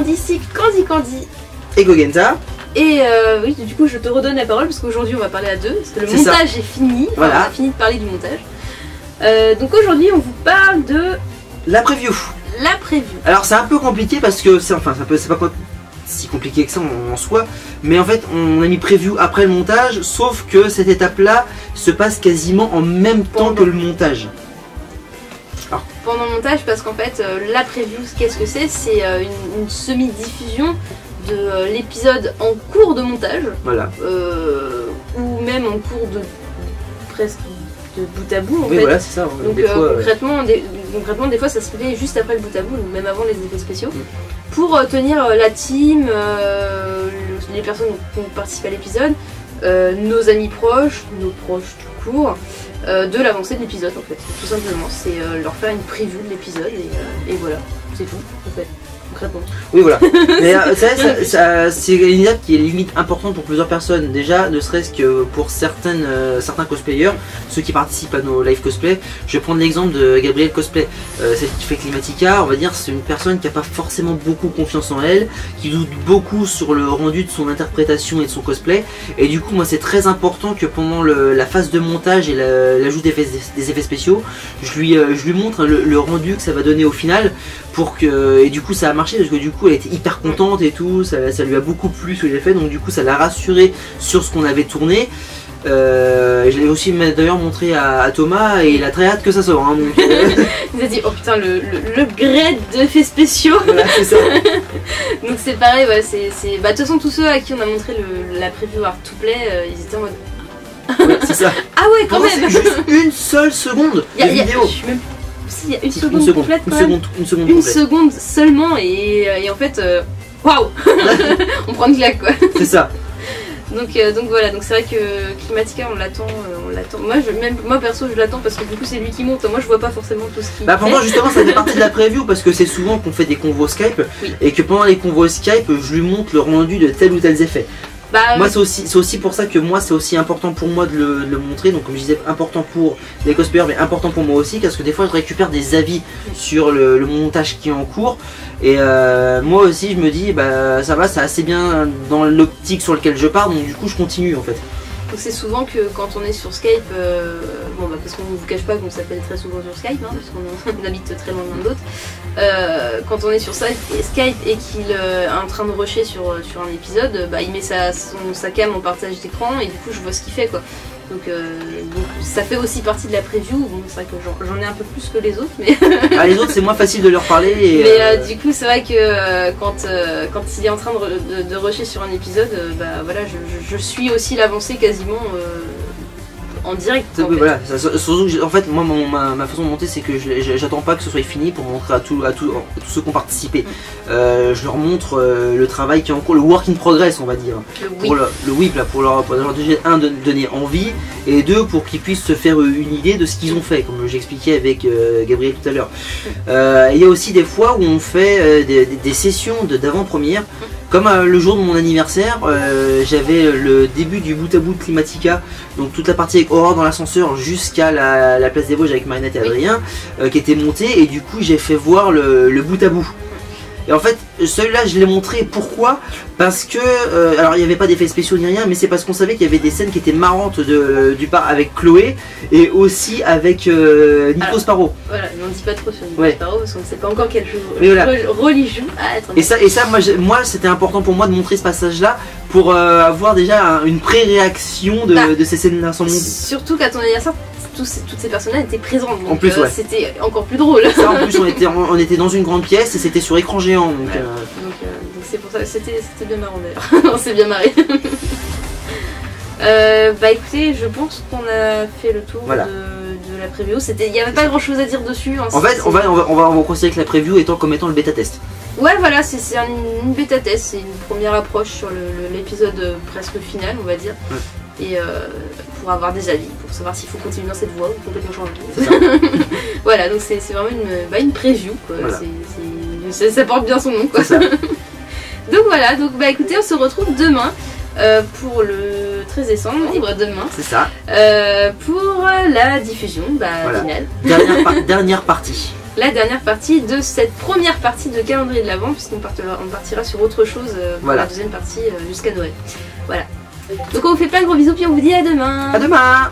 d'ici Candy Et Gogenta. Et oui, du coup je te redonne la parole parce qu'aujourd'hui on va parler à deux, parce que le montage est fini, voilà. On a fini de parler du montage. Donc aujourd'hui on vous parle de... La preview. La preview. Alors c'est un peu compliqué parce que c'est pas si compliqué que ça en soi, mais en fait on a mis preview après le montage, sauf que cette étape là se passe quasiment en même temps que le montage. Alors. Pendant le montage, parce qu'en fait la preview, qu'est-ce que c'est? C'est une semi-diffusion de l'épisode en cours de montage, voilà. Ou même en cours de presque de bout à bout en oui, fait. Voilà, c'est ça. Donc concrètement, des fois ça se fait juste après le bout à bout, même avant les effets spéciaux, pour tenir la team, les personnes qui ont participé à l'épisode, nos amis proches, nos proches tout court, de l'avancée de l'épisode en fait. Tout simplement, c'est leur faire une preview de l'épisode et voilà, c'est tout en fait. Concrètement. Oui voilà, mais c'est une étape qui est limite importante pour plusieurs personnes. Déjà, ne serait-ce que pour certains cosplayers, ceux qui participent à nos live cosplay. Je vais prendre l'exemple de Gabriel Cosplay, celle qui fait Climatica. On va dire c'est une personne qui n'a pas forcément beaucoup confiance en elle, qui doute beaucoup sur le rendu de son interprétation et de son cosplay. Et du coup moi c'est très important que pendant la phase de montage et l'ajout des effets spéciaux, je lui montre le rendu que ça va donner au final, pour que, et du coup ça a marché parce que du coup elle était hyper contente et tout, ça lui a beaucoup plu ce que j'ai fait, donc du coup ça l'a rassuré sur ce qu'on avait tourné. Je l'ai aussi d'ailleurs montré à Thomas et il a très hâte que ça sorte. Hein, donc, il a dit oh putain le grade d'effets spéciaux. Voilà, c'est ça. Donc c'est pareil, ouais, bah de toute façon tous ceux à qui on a montré la preview Art to Play, ils étaient en mode... Ouais, c'est ça. Ah ouais quand même. C'est juste une seule seconde de vidéo. Il y a une seconde complète quand même. Une seconde seulement et en fait waouh. On prend une claque quoi. C'est ça. Donc voilà, donc c'est vrai que Climatica on l'attend. Moi perso je l'attends parce que du coup c'est lui qui monte, moi je vois pas forcément tout ce qui pour moi justement ça fait partie de la preview parce que c'est souvent qu'on fait des convos Skype, oui. Et que pendant les convos Skype je lui montre le rendu de tel ou tel effet. Moi c'est aussi pour ça que moi c'est aussi important pour moi de le montrer, donc comme je disais important pour les cosplayers mais important pour moi aussi parce que des fois je récupère des avis sur le montage qui est en cours et moi aussi je me dis bah ça va, c'est assez bien dans l'optique sur lequel je pars, donc du coup je continue en fait. Donc c'est souvent que quand on est sur Skype, parce qu'on ne vous cache pas qu'on s'appelle très souvent sur Skype, hein, parce qu'on habite très loin l'un de l'autre, quand on est sur Skype et qu'il est en train de rusher sur un épisode, il met sa cam en partage d'écran et du coup je vois ce qu'il fait quoi. Donc ça fait aussi partie de la preview. Bon, c'est vrai que j'en ai un peu plus que les autres, mais les autres c'est moins facile de leur parler. Mais du coup c'est vrai que quand il est en train de rusher sur un épisode, voilà, je suis aussi l'avancée quasiment en direct. Oui, voilà. En fait, moi ma façon de monter c'est que j'attends pas que ce soit fini pour montrer à tous ceux qui ont participé. Je leur montre le travail qui est en cours, le work in progress on va dire. Le whip là, pour leur déjà de donner envie et deux pour qu'ils puissent se faire une idée de ce qu'ils ont fait, comme j'expliquais avec Gabriel tout à l'heure. Il y a aussi des fois où on fait des sessions d'avant-première. Comme le jour de mon anniversaire, j'avais le début du bout à bout de Climatica, donc toute la partie avec Aurore dans l'ascenseur jusqu'à la place des Vosges avec Marinette et Adrien, qui était montée, et du coup j'ai fait voir le bout à bout. Et en fait, celui-là je l'ai montré, pourquoi? Parce que, alors il n'y avait pas d'effets spéciaux ni rien, mais c'est parce qu'on savait qu'il y avait des scènes qui étaient marrantes avec Chloé, et aussi avec Nico Sparrow. Voilà, on ne dit pas trop sur Nico Sparrow, parce qu'on ne sait pas encore quel rôle il joue. Et ça moi c'était important pour moi de montrer ce passage-là, pour avoir déjà une pré-réaction de ces scènes-là sans monter. Surtout qu'à ton anniversaire, toutes ces personnes-là étaient présentes, donc en plus, c'était encore plus drôle. Ça, en plus on était dans une grande pièce et c'était sur écran géant. Donc c'est pour ça que c'était bien marrant d'ailleurs. On s'est bien marré. Écoutez, je pense qu'on a fait le tour de la preview. Il n'y avait pas grand chose à dire dessus. Hein, en fait, on va considérer que la preview comme étant le bêta test. Ouais, voilà, c'est une bêta test, c'est une première approche sur l'épisode presque final, on va dire. Et pour avoir des avis, pour savoir s'il faut continuer dans cette voie ou complètement changer. Voilà, donc c'est vraiment une preview, quoi. Voilà. Ça porte bien son nom, quoi. Donc voilà, écoutez, on se retrouve demain pour le 13 décembre, libre demain. C'est ça. Pour la diffusion finale. Dernière partie. la dernière partie de cette première partie de calendrier de l'Avent, puisqu'on partira sur autre chose pour la deuxième partie jusqu'à Noël. Voilà. Donc on vous fait plein de gros bisous, puis on vous dit à demain. À demain.